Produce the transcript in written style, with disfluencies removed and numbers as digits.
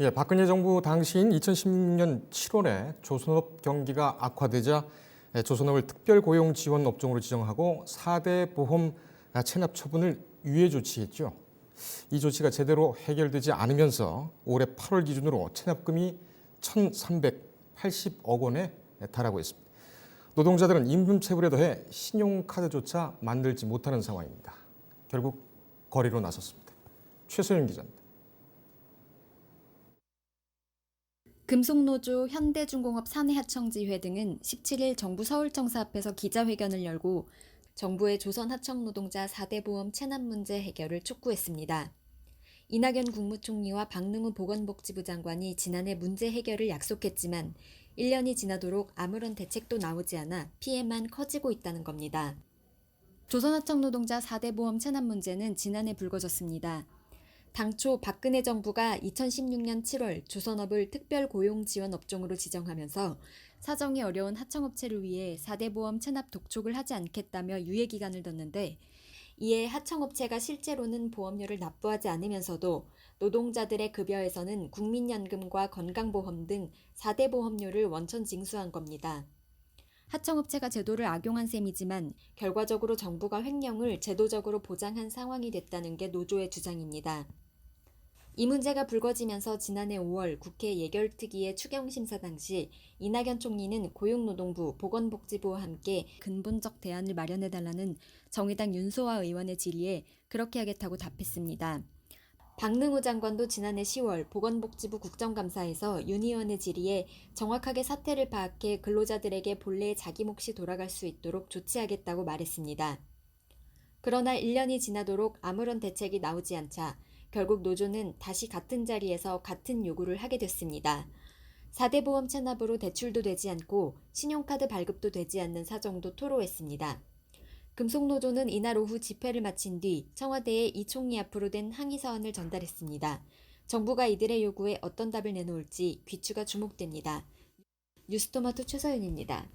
예, 박근혜 정부 당시인 2016년 7월에 조선업 경기가 악화되자 조선업을 특별고용지원 업종으로 지정하고 4대 보험 체납 처분을 유예 조치했죠. 이 조치가 제대로 해결되지 않으면서 올해 8월 기준으로 체납금이 1,380억 원에 달하고 있습니다. 노동자들은 임금체불에 더해 신용카드조차 만들지 못하는 상황입니다. 결국 거리로 나섰습니다. 최소영 기자입니다. 금속노조, 현대중공업 사내하청지회 등은 17일 정부 서울청사 앞에서 기자회견을 열고 정부의 조선하청노동자 4대 보험 체납 문제 해결을 촉구했습니다. 이낙연 국무총리와 박능우 보건복지부 장관이 지난해 문제 해결을 약속했지만 1년이 지나도록 아무런 대책도 나오지 않아 피해만 커지고 있다는 겁니다. 조선하청노동자 4대 보험 체납 문제는 지난해 불거졌습니다. 당초 박근혜 정부가 2016년 7월 조선업을 특별고용지원 업종으로 지정하면서 사정이 어려운 하청업체를 위해 4대 보험 체납 독촉을 하지 않겠다며 유예기간을 뒀는데 이에 하청업체가 실제로는 보험료를 납부하지 않으면서도 노동자들의 급여에서는 국민연금과 건강보험 등 4대 보험료를 원천 징수한 겁니다. 하청업체가 제도를 악용한 셈이지만 결과적으로 정부가 횡령을 제도적으로 보장한 상황이 됐다는 게 노조의 주장입니다. 이 문제가 불거지면서 지난해 5월 국회 예결특위의 추경심사 당시 이낙연 총리는 고용노동부, 보건복지부와 함께 근본적 대안을 마련해달라는 정의당 윤소아 의원의 질의에 그렇게 하겠다고 답했습니다. 박능우 장관도 지난해 10월 보건복지부 국정감사에서 윤 의원의 질의에 정확하게 사태를 파악해 근로자들에게 본래의 자기 몫이 돌아갈 수 있도록 조치하겠다고 말했습니다. 그러나 1년이 지나도록 아무런 대책이 나오지 않자 결국 노조는 다시 같은 자리에서 같은 요구를 하게 됐습니다. 4대 보험 체납으로 대출도 되지 않고 신용카드 발급도 되지 않는 사정도 토로했습니다. 금속노조는 이날 오후 집회를 마친 뒤 청와대에 이 총리 앞으로 된 항의 서한을 전달했습니다. 정부가 이들의 요구에 어떤 답을 내놓을지 귀추가 주목됩니다. 뉴스토마토 최서윤입니다.